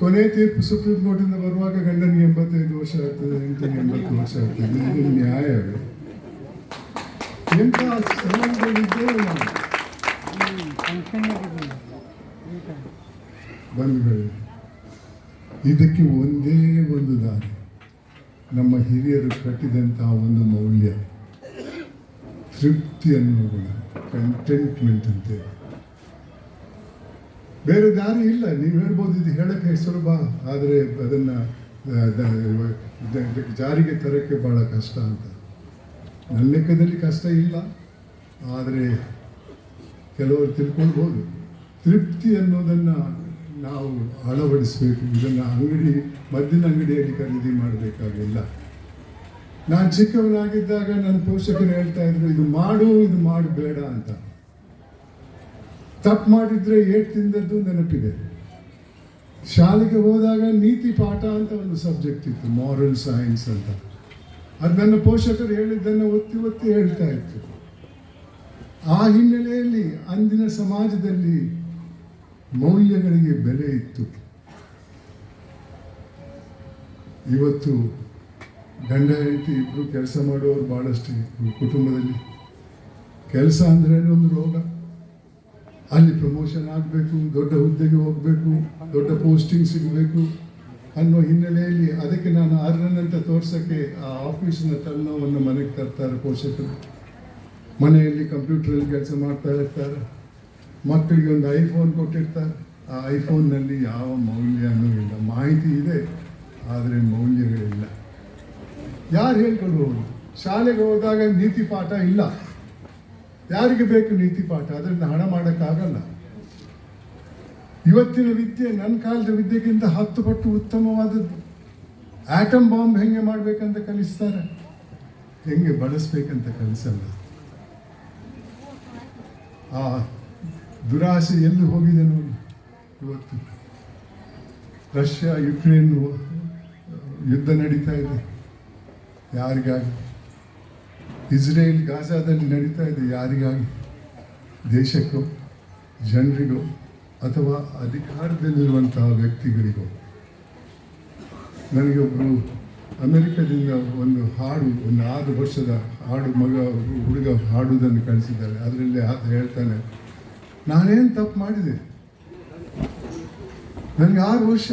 ಕೊನೆ ತೀರ್ಪು ಸುಪ್ರೀಂ ಕೋರ್ಟಿಂದ ಬರುವಾಗ ಗಂಡನಿಗೆ 85 ವರ್ಷ ಆಗ್ತದೆ, ಹೆಂಡತಿಗೆ 80 ವರ್ಷ ಆಗ್ತದೆ. ಇದು ನ್ಯಾಯವೇ? ಎಂಥ ಸಮಾಜದಲ್ಲಿದ್ದೇವೆ ನಾವು ಬಂಧುಗಳೇ. ಇದಕ್ಕೆ ಒಂದೇ ಒಂದು ದಾರಿ, ನಮ್ಮ ಹಿರಿಯರು ಕಟ್ಟಿದಂಥ ಒಂದು ಮೌಲ್ಯ, ತೃಪ್ತಿ ಅನ್ನೋ ಗುಣ, ಕಂಟೆಂಟ್ಮೆಂಟ್ ಅಂತೇಳಿ. ಬೇರೆ ದಾರಿ ಇಲ್ಲ. ನೀವು ಹೇಳ್ಬೋದು ಇದು ಹೇಳಕ್ಕೆ ಸುಲಭ, ಆದರೆ ಅದನ್ನು ಜಾರಿಗೆ ತರೋಕ್ಕೆ ಭಾಳ ಕಷ್ಟ ಅಂತ. ನನ್ನ ಲೆಕ್ಕದಲ್ಲಿ ಕಷ್ಟ ಇಲ್ಲ, ಆದರೆ ಕೆಲವರು ತಿಳ್ಕೊಳ್ಬೋದು. ತೃಪ್ತಿ ಅನ್ನೋದನ್ನು ನಾವು ಅಳವಡಿಸಬೇಕು. ಇದನ್ನು ಮದ್ದಿನ ಅಂಗಡಿಯಲ್ಲಿ ಖರೀದಿ ಮಾಡಬೇಕಾಗಿಲ್ಲ. ನಾನು ಚಿಕ್ಕವನಾಗಿದ್ದಾಗ ನನ್ನ ಪೋಷಕರು ಹೇಳ್ತಾ ಇದ್ರು, ಇದು ಮಾಡು, ಇದು ಮಾಡಬೇಡ ಅಂತ. ತಪ್ಪು ಮಾಡಿದ್ರೆ ಏಟ್ ತಿಂದದ್ದು ನೆನಪಿದೆ. ಶಾಲೆಗೆ ಹೋದಾಗ ನೀತಿ ಪಾಠ ಅಂತ ಒಂದು ಸಬ್ಜೆಕ್ಟ್ ಇತ್ತು, ಮಾರಲ್ ಸೈನ್ಸ್ ಅಂತ. ಅದು ನನ್ನ ಪೋಷಕರು ಹೇಳಿದ್ದನ್ನು ಒತ್ತಿ ಒತ್ತಿ ಹೇಳ್ತಾ ಇತ್ತು. ಆ ಹಿನ್ನೆಲೆಯಲ್ಲಿ ಅಂದಿನ ಸಮಾಜದಲ್ಲಿ ಮೌಲ್ಯಗಳಿಗೆ ಬೆಲೆ ಇತ್ತು. ಇವತ್ತು ಗಂಡ ಹೆಂಡತಿ ಇಬ್ಬರು ಕೆಲಸ ಮಾಡೋರು ಭಾಳಷ್ಟು ಕುಟುಂಬದಲ್ಲಿ. ಕೆಲಸ ಅಂದ್ರೆ ಒಂದು ರೋಗ. ಅಲ್ಲಿ ಪ್ರಮೋಷನ್ ಆಗಬೇಕು, ದೊಡ್ಡ ಹುದ್ದೆಗೆ ಹೋಗಬೇಕು, ದೊಡ್ಡ ಪೋಸ್ಟಿಂಗ್ ಸಿಗಬೇಕು ಅನ್ನೋ ಹಿನ್ನೆಲೆಯಲ್ಲಿ ಅದಕ್ಕೆ ನಾನು ಅರ್ಹನಂತ ತೋರ್ಸೋಕ್ಕೆ ಆ ಆಫೀಸಿನ ತಲೆನೋವನ್ನು ಮನೆಗೆ ತರ್ತಾರೆ ಪೋಷಕರು. ಮನೆಯಲ್ಲಿ ಕಂಪ್ಯೂಟ್ರಲ್ಲಿ ಕೆಲಸ ಮಾಡ್ತಾ ಇರ್ತಾರೆ. ಮಕ್ಕಳಿಗೆ ಒಂದು ಐಫೋನ್ ಕೊಟ್ಟಿರ್ತಾರೆ. ಆ ಐಫೋನ್ನಲ್ಲಿ ಯಾವ ಮೌಲ್ಯನೂ ಇಲ್ಲ. ಮಾಹಿತಿ ಇದೆ, ಆದರೆ ಮೌಲ್ಯಗಳಿಲ್ಲ. ಯಾರು ಹೇಳ್ಕೊಳ್ಬಹುದು? ಶಾಲೆಗೆ ಹೋದಾಗ ನೀತಿ ಪಾಠ ಇಲ್ಲ. ಯಾರಿಗೆ ಬೇಕು ನೀತಿ ಪಾಠ? ಅದರಿಂದ ಹಣ ಮಾಡೋಕ್ಕಾಗಲ್ಲ. ಇವತ್ತಿನ ವಿದ್ಯೆ ನನ್ನ ಕಾಲದ ವಿದ್ಯೆಗಿಂತ 10 ಪಟ್ಟು ಉತ್ತಮವಾದದ್ದು. ಆಟಮ್ ಬಾಂಬ್ ಹೆಂಗೆ ಮಾಡಬೇಕಂತ ಕಲಿಸ್ತಾರೆ, ಹೆಂಗೆ ಬಳಸ್ಬೇಕಂತ ಕಲಿಸಲ್ಲ. ಆ ದುರಾಸೆ ಎಲ್ಲಿ ಹೋಗಿದೆ ನೋಡಿ. ಇವತ್ತು ರಷ್ಯಾ ಯುಕ್ರೇನ್ ಯುದ್ಧ ನಡೀತಾ ಇದೆ, ಯಾರಿಗಾಗಿ? ಇಸ್ರೇಲ್ ಗಾಜಾದಲ್ಲಿ ನಡೀತಾ ಇದೆ, ಯಾರಿಗಾಗಿ? ದೇಶಕ್ಕೋ, ಜನರಿಗೋ, ಅಥವಾ ಅಧಿಕಾರದಲ್ಲಿರುವಂತಹ ವ್ಯಕ್ತಿಗಳಿಗೋ? ನನಗೆ ಒಬ್ಬರು ಅಮೆರಿಕದಿಂದ ಒಂದು ಹಾಡು, ಒಂದು 6 ವರ್ಷದ ಹಾಡು, ಹುಡುಗ ಹಾಡುವುದನ್ನು ಕಳಿಸಿದ್ದಾರೆ. ಅದರಲ್ಲಿ ಆತ ಹೇಳ್ತಾನೆ, ನಾನೇನು ತಪ್ಪು ಮಾಡಿದೆ? ನನಗೆ 6 ವರ್ಷ,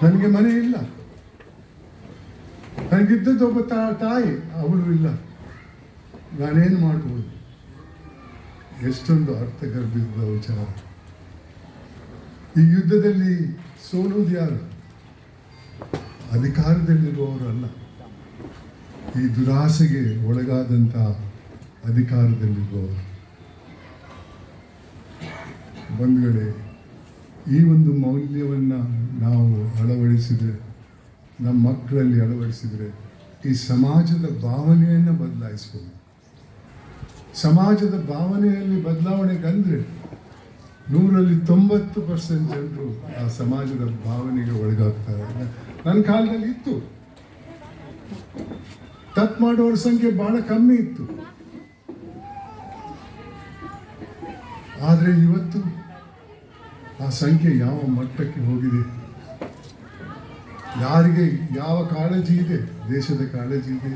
ನನಗೆ ಮನೆ ಇಲ್ಲ, ನನಗಿದ್ದದ್ದು ಒಬ್ಬ ತಾಯಿ, ಅವಳು ಇಲ್ಲ, ನಾನೇನು ಮಾಡ್ಬೋದು? ಎಷ್ಟೊಂದು ಅರ್ಥಗರ್ಭಿತ ವಿಚಾರ. ಈ ಯುದ್ಧದಲ್ಲಿ ಸೋಲುವುದು ಯಾರು? ಅಧಿಕಾರದಲ್ಲಿರುವವರಲ್ಲ, ಈ ದುರಾಸೆಗೆ ಒಳಗಾದಂಥ ಅಧಿಕಾರದಲ್ಲಿರುವವರು. ಬಂಧುಗಳೇ, ಈ ಒಂದು ಮೌಲ್ಯವನ್ನು ನಾವು ಅಳವಡಿಸಿದರೆ, ನಮ್ಮ ಮಕ್ಕಳಲ್ಲಿ ಅಳವಡಿಸಿದರೆ, ಈ ಸಮಾಜದ ಭಾವನೆಯನ್ನು ಬದಲಾಯಿಸ್ಬೋದು. ಸಮಾಜದ ಭಾವನೆಯಲ್ಲಿ ಬದಲಾವಣೆಗಂದರೆ 100ರಲ್ಲಿ 90% ಜನರು ಆ ಸಮಾಜದ ಭಾವನೆಗೆ ಒಳಗಾಗ್ತಾರೆ. ನನ್ನ ಕಾಲದಲ್ಲಿ ಇತ್ತು, ತಪ್ಪು ಮಾಡುವವರ ಸಂಖ್ಯೆ ಬಹಳ ಕಮ್ಮಿ ಇತ್ತು. ಆದರೆ ಇವತ್ತು ಆ ಸಂಖ್ಯೆ ಯಾವ ಮಟ್ಟಕ್ಕೆ ಹೋಗಿದೆ? ಯಾರಿಗೆ ಯಾವ ಕಾಳಜಿ ಇದೆ? ದೇಶದ ಕಾಳಜಿ ಇದೆ,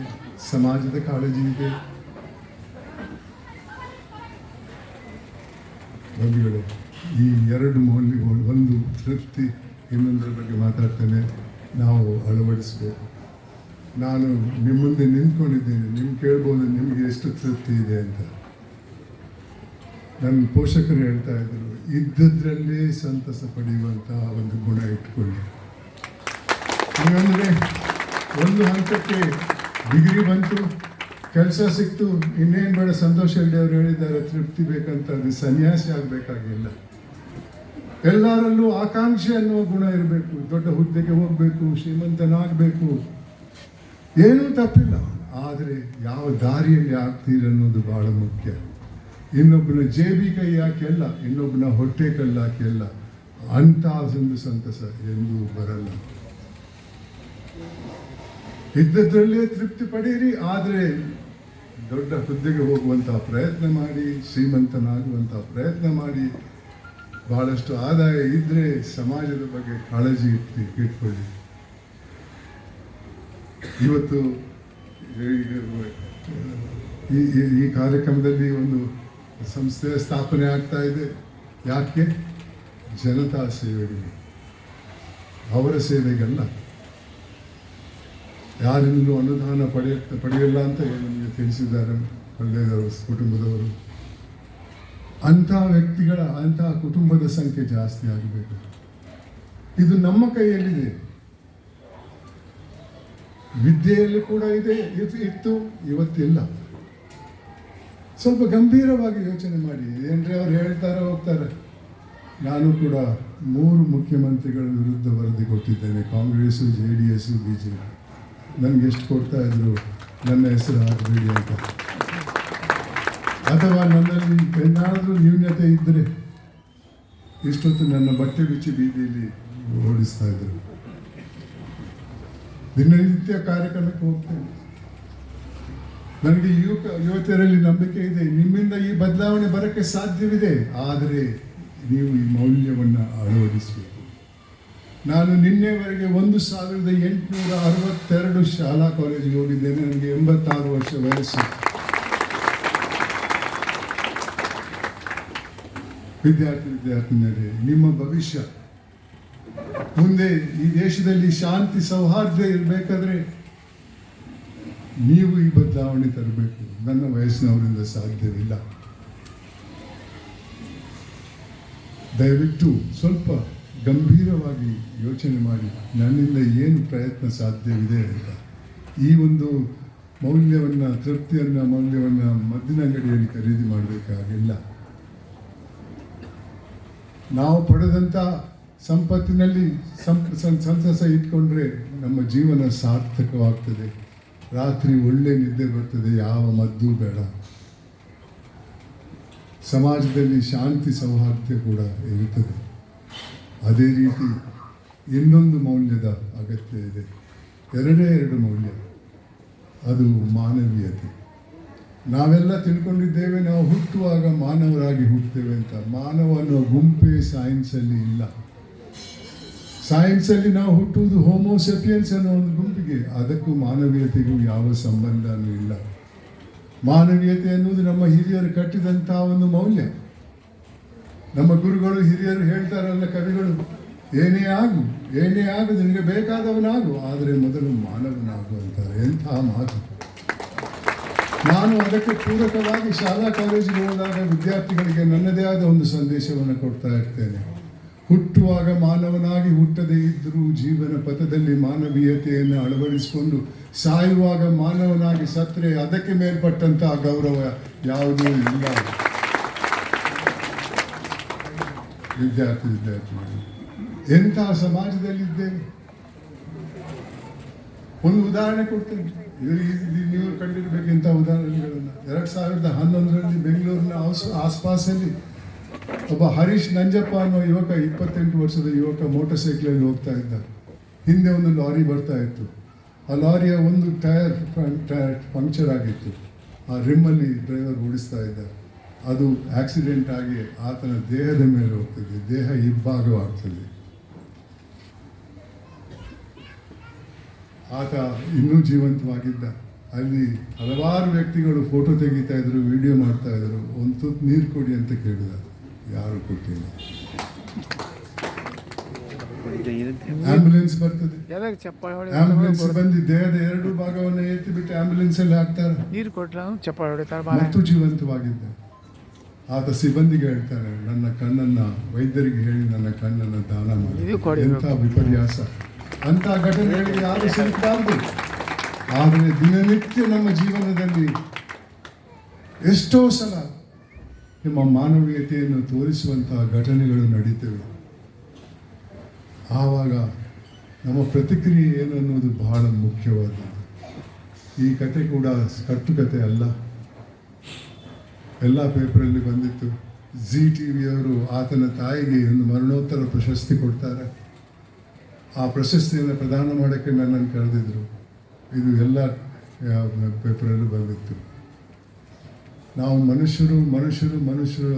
ಸಮಾಜದ ಕಾಳಜಿ ಇದೆ. ಬಂಧುಗಳೇ, ಈ 2 ಮೌಲ್ಯಗಳು, ಒಂದು ತೃಪ್ತಿ, ಇನ್ನೊಂದರ ಬಗ್ಗೆ ಮಾತಾಡ್ತೇನೆ, ನಾವು ಅಳವಡಿಸಬೇಕು. ನಾನು ನಿಮ್ಮ ಮುಂದೆ ನಿಂತ್ಕೊಂಡಿದ್ದೀನಿ, ನಿಮ್ಗೆ ಕೇಳ್ಬೋದು ನಿಮಗೆ ಎಷ್ಟು ತೃಪ್ತಿ ಇದೆ ಅಂತ. ನನ್ನ ಪೋಷಕರು ಹೇಳ್ತಾ ಇದ್ದರು, ಇದ್ದದ್ರಲ್ಲೇ ಸಂತಸ ಪಡೆಯುವಂತಹ ಒಂದು ಗುಣ ಇಟ್ಕೊಳ್ಳಿ. ಹಂಗಂದರೆ ಒಂದು ಹಂತಕ್ಕೆ ಡಿಗ್ರಿ ಬಂತು, ಕೆಲಸ ಸಿಕ್ತು, ಇನ್ನೇನು ಬೇಡ. ಸಂತೋಷ್ ಹೆಗ್ಡೆ ಅವರು ಹೇಳಿದ್ದಾರೆ, ತೃಪ್ತಿ ಬೇಕಂತ. ಅದು ಸನ್ಯಾಸಿ ಆಗಬೇಕಾಗಿಲ್ಲ. ಎಲ್ಲರಲ್ಲೂ ಆಕಾಂಕ್ಷೆ ಅನ್ನುವ ಗುಣ ಇರಬೇಕು. ದೊಡ್ಡ ಹುದ್ದೆಗೆ ಹೋಗಬೇಕು, ಶ್ರೀಮಂತನಾಗಬೇಕು, ಏನೂ ತಪ್ಪಿಲ್ಲ. ಆದರೆ ಯಾವ ದಾರಿಯಲ್ಲಿ ಆಗ್ತೀರನ್ನೋದು ಬಹಳ ಮುಖ್ಯ. ಇನ್ನೊಬ್ಬನ ಜೇಬಿ ಕೈ ಹಾಕಿ ಅಲ್ಲ, ಇನ್ನೊಬ್ಬನ ಹೊಟ್ಟೆ ಕಲ್ಲು ಹಾಕಿ ಅಲ್ಲ. ಅಂಥ ಒಂದು ಸಂತಸ ಎಂದೂ ಬರಲ್ಲ. ಇದ್ದದ್ರಲ್ಲೇ ತೃಪ್ತಿ ಪಡೀರಿ, ಆದರೆ ದೊಡ್ಡ ಹುದ್ದೆಗೆ ಹೋಗುವಂಥ ಪ್ರಯತ್ನ ಮಾಡಿ, ಶ್ರೀಮಂತನಾಗುವಂಥ ಪ್ರಯತ್ನ ಮಾಡಿ. ಭಾಳಷ್ಟು ಆದಾಯ ಇದ್ದರೆ ಸಮಾಜದ ಬಗ್ಗೆ ಕಾಳಜಿ ಇಟ್ಕೊಳ್ಳಿ. ಇವತ್ತು ಈ ಕಾರ್ಯಕ್ರಮದಲ್ಲಿ ಒಂದು ಸಂಸ್ಥೆಯ ಸ್ಥಾಪನೆ ಆಗ್ತಾ ಇದೆ. ಯಾಕೆ? ಜನತಾ ಸೇವೆಗೆ, ಅವರ ಸೇವೆಗಲ್ಲ. ಯಾರಿಂದಲೂ ಅನುದಾನ ಪಡೆಯಲ್ಲ ಅಂತ ನಮಗೆ ತಿಳಿಸಿದ್ದಾರೆ ಒಳ್ಳೆಯದವರು ಕುಟುಂಬದವರು. ಅಂಥ ವ್ಯಕ್ತಿಗಳ ಅಂಥ ಕುಟುಂಬದ ಸಂಖ್ಯೆ ಜಾಸ್ತಿ ಆಗಬೇಕು. ಇದು ನಮ್ಮ ಕೈಯಲ್ಲಿದೆ. ವಿದ್ಯೆಯಲ್ಲಿ ಕೂಡ ಇದೆ, ಇತ್ತು, ಇವತ್ತಿಲ್ಲ. ಸ್ವಲ್ಪ ಗಂಭೀರವಾಗಿ ಯೋಚನೆ ಮಾಡಿ. ಏನ್ರಿ ಅವ್ರು ಹೇಳ್ತಾರೆ ಹೋಗ್ತಾರೆ. ನಾನು ಕೂಡ 3 ಮುಖ್ಯಮಂತ್ರಿಗಳ ವಿರುದ್ಧ ವರದಿ ಕೊಟ್ಟಿದ್ದೇನೆ. Congress, JDS, BJP. ನನಗೆ ಎಷ್ಟು ಕೊಡ್ತಾ ಇದ್ರು, ನನ್ನ ಹೆಸರು ಹಾಕಬೇಡಿ ಅಂತ. ಅಥವಾ ನನ್ನಲ್ಲಿ ಏನಾದರೂ ನ್ಯೂನ್ಯತೆ ಇದ್ದರೆ ಇಷ್ಟೊತ್ತು ನನ್ನ ಬಟ್ಟೆ ಬಿಚ್ಚಿ ಬೀದಿಯಲ್ಲಿ ಓಡಿಸ್ತಾ ಇದ್ರು. ದಿನನಿತ್ಯ ಕಾರ್ಯಕ್ರಮಕ್ಕೆ ಹೋಗ್ತೇನೆ. ನನಗೆ ಯುವತಿಯರಲ್ಲಿ ನಂಬಿಕೆ ಇದೆ. ನಿಮ್ಮಿಂದ ಈ ಬದಲಾವಣೆ ಬರೋಕ್ಕೆ ಸಾಧ್ಯವಿದೆ. ಆದರೆ ನೀವು ಈ ಮೌಲ್ಯವನ್ನು ಅಳವಡಿಸಬೇಕು. ನಾನು ನಿನ್ನೆವರೆಗೆ 1862 ಶಾಲಾ ಕಾಲೇಜಿಗೆ ಹೋಗಿದ್ದೇನೆ. ನನಗೆ 86 ವರ್ಷ ವಯಸ್ಸು. ವಿದ್ಯಾರ್ಥಿನಿಯರೇ, ನಿಮ್ಮ ಭವಿಷ್ಯ ಮುಂದೆ ಈ ದೇಶದಲ್ಲಿ ಶಾಂತಿ ಸೌಹಾರ್ದ ಇರಬೇಕಾದ್ರೆ ನೀವು ಈ ಬದಲಾವಣೆ ತರಬೇಕು. ನನ್ನ ವಯಸ್ಸಿನವರಿಂದ ಸಾಧ್ಯವಿಲ್ಲ. ದಯವಿಟ್ಟು ಸ್ವಲ್ಪ ಗಂಭೀರವಾಗಿ ಯೋಚನೆ ಮಾಡಿ, ನನ್ನಿಂದ ಏನು ಪ್ರಯತ್ನ ಸಾಧ್ಯವಿದೆ ಅಂತ. ಈ ಒಂದು ಮೌಲ್ಯವನ್ನು, ಮೌಲ್ಯವನ್ನು ಮದ್ದಿನ ಅಂಗಡಿಯಲ್ಲಿ ಖರೀದಿ ಮಾಡಬೇಕಾಗಿಲ್ಲ. ನಾವು ಪಡೆದಂಥ ಸಂಪತ್ತಿನಲ್ಲಿ ಸಂತಸ ಇಟ್ಕೊಂಡ್ರೆ ನಮ್ಮ ಜೀವನ ಸಾರ್ಥಕವಾಗ್ತದೆ. ರಾತ್ರಿ ಒಳ್ಳೆ ನಿದ್ದೆ ಬರ್ತದೆ, ಯಾವ ಮದ್ದು ಬೇಡ. ಸಮಾಜದಲ್ಲಿ ಶಾಂತಿ ಸೌಹಾರ್ದ ಕೂಡ ಇರುತ್ತದೆ. ಅದೇ ರೀತಿ ಇನ್ನೊಂದು ಮೌಲ್ಯದ ಅಗತ್ಯ ಇದೆ. 2 ಮೌಲ್ಯ, ಅದು ಮಾನವೀಯತೆ. ನಾವೆಲ್ಲ ತಿಳ್ಕೊಂಡಿದ್ದೇವೆ, ನಾವು ಹುಟ್ಟುವಾಗ ಮಾನವರಾಗಿ ಹುಟ್ಟುತ್ತೇವೆ ಅಂತ. ಮಾನವ ಅನ್ನೋ ಗುಂಪೇ ಸೈನ್ಸಲ್ಲಿ ಇಲ್ಲ. ಸೈನ್ಸಲ್ಲಿ ನಾವು ಹುಟ್ಟುವುದು ಹೋಮೋಸೆಪಿಯನ್ಸ್ ಅನ್ನೋ ಒಂದು ಗುಂಪಿಗೆ. ಅದಕ್ಕೂ ಮಾನವೀಯತೆಗೂ ಯಾವ ಸಂಬಂಧನೂ ಇಲ್ಲ. ಮಾನವೀಯತೆ ಅನ್ನೋದು ನಮ್ಮ ಹಿರಿಯರು ಕಟ್ಟಿದಂಥ ಒಂದು ಮೌಲ್ಯ. ನಮ್ಮ ಗುರುಗಳು, ಹಿರಿಯರು ಹೇಳ್ತಾರಲ್ಲ, ಕವಿಗಳು, ಏನೇ ಆಗು ನಿನಗೆ ಬೇಕಾದವನಾಗು, ಆದರೆ ಮೊದಲು ಮಾನವನಾಗು ಅಂತಾರೆ. ಎಂಥ ಮಾತು! ನಾನು ಅದಕ್ಕೆ ಪೂರಕವಾಗಿ ಶಾಲಾ ಕಾಲೇಜಿಗೆ ಹೋದಾಗ ವಿದ್ಯಾರ್ಥಿಗಳಿಗೆ ನನ್ನದೇ ಆದ ಒಂದು ಸಂದೇಶವನ್ನು ಕೊಡ್ತಾ ಇರ್ತೇನೆ. ಹುಟ್ಟುವಾಗ ಮಾನವನಾಗಿ ಹುಟ್ಟದೇ ಇದ್ದರೂ ಜೀವನ ಪಥದಲ್ಲಿ ಮಾನವೀಯತೆಯನ್ನು ಅಳವಡಿಸಿಕೊಂಡು ಸಾಯುವಾಗ ಮಾನವನಾಗಿ ಸತ್ತರೆ ಅದಕ್ಕೆ ಮೇಲ್ಪಟ್ಟಂತಹ ಗೌರವ ಯಾವುದೂ ಇಲ್ಲ. ವಿದ್ಯಾರ್ಥಿಗಳು, ಎಂತಹ ಸಮಾಜದಲ್ಲಿದ್ದೇವೆ. ಒಂದು ಉದಾಹರಣೆ ಕೊಡ್ತೇನೆ. ನೀವು ಕಂಡಿರಬೇಕಿಂತ ಉದಾಹರಣೆಗಳನ್ನು. 2011ರಲ್ಲಿ ಬೆಂಗಳೂರಿನ ಆಸ್ಪಾಸಲ್ಲಿ ಒಬ್ಬ ಹರೀಶ್ ನಂಜಪ್ಪ ಅನ್ನೋ ಯುವಕ, 28 ವರ್ಷದ ಯುವಕ, ಮೋಟರ್ ಸೈಕಲಲ್ಲಿ ಹೋಗ್ತಾ ಇದ್ದ. ಹಿಂದೆ ಒಂದು ಲಾರಿ ಬರ್ತಾ ಇತ್ತು. ಆ ಲಾರಿಯ ಒಂದು ಟೈರ್ ಪಂಕ್ಚರ್ ಆಗಿತ್ತು. ಆ ರಿಮ್ಮಲ್ಲಿ ಡ್ರೈವರ್ ಓಡಿಸ್ತಾ ಇದ್ದ. ಅದು ಆಕ್ಸಿಡೆಂಟ್ ಆಗಿ ಆತನ ದೇಹದ ಮೇಲೆ ಹೋಗ್ತದೆ. ದೇಹ ಇಬ್ಬಾಗವಾಗ್ತದೆ. ಆತ ಇನ್ನೂ ಜೀವಂತವಾಗಿದ್ದ. ಅಲ್ಲಿ ಹಲವಾರು ವ್ಯಕ್ತಿಗಳು ಫೋಟೋ ತೆಗಿತಾ ಇದ್ರು, ವಿಡಿಯೋ ಮಾಡ್ತಾ ಇದ್ರು. ಒಂದು ತುತ್ತು ನೀರು ಕೊಡಿ ಅಂತ ಕೇಳಿದ. ಯಾರು ಕೊಟ್ಟಿಲ್ಲ. ಆಂಬ್ಯುಲೆನ್ಸ್ ಬರ್ತದೆ. ಆಂಬ್ಯುಲೆನ್ಸ್ ಬಂದು ದೇಹದ 2 ಭಾಗವನ್ನು ಎತ್ತಿ ಬಿಟ್ಟು ಆಂಬ್ಯುಲೆನ್ಸ್ ಅಲ್ಲಿ ಹಾಕ್ತಾರೆ. ಮತ್ತು ಜೀವಂತವಾಗಿದ್ದ. ಆತ ಸಿಬ್ಬಂದಿಗೆ ಹೇಳ್ತಾರೆ, ನನ್ನ ಕಣ್ಣನ್ನ ವೈದ್ಯರಿಗೆ ಹೇಳಿ ನನ್ನ ಕಣ್ಣನ್ನು ದಾನ ಮಾಡಿ. ಎಂಥ ವಿಪರ್ಯಾಸ! ಅಂಥ ಘಟನೆಗಳಿಗೆ ಯಾರು ಸಿಗಬಾರ್ದು. ಆದರೆ ದಿನನಿತ್ಯ ನಮ್ಮ ಜೀವನದಲ್ಲಿ ಎಷ್ಟೋ ಸಲ ನಿಮ್ಮ ಮಾನವೀಯತೆಯನ್ನು ತೋರಿಸುವಂತಹ ಘಟನೆಗಳು ನಡೀತವೆ. ಆವಾಗ ನಮ್ಮ ಪ್ರತಿಕ್ರಿಯೆ ಏನು ಅನ್ನೋದು ಬಹಳ ಮುಖ್ಯವಾದದ್ದು. ಈ ಕತೆ ಕೂಡ ಕಟ್ಟುಕತೆ ಅಲ್ಲ. ಎಲ್ಲ ಪೇಪರಲ್ಲಿ ಬಂದಿತ್ತು. ZTV ಅವರು ಆತನ ತಾಯಿಗೆ ಒಂದು ಮರಣೋತ್ತರ ಪ್ರಶಸ್ತಿ ಕೊಡ್ತಾರೆ. ಆ ಪ್ರಶಸ್ತಿಯನ್ನು ಪ್ರದಾನ ಮಾಡೋಕ್ಕೆ ನನ್ನನ್ನು ಕರೆದಿದ್ರು. ಇದು ಎಲ್ಲ ಪೇಪರಲ್ಲೂ ಬಂದಿತ್ತು. ನಾವು ಮನುಷ್ಯರು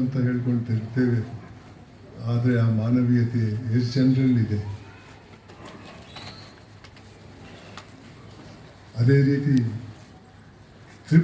ಅಂತ ಹೇಳ್ಕೊಳ್ತಿರ್ತೇವೆ. ಆದರೆ ಆ ಮಾನವೀಯತೆ ಎಷ್ಟು ಜನರಲ್ಲಿದೆ. ಅದೇ ರೀತಿ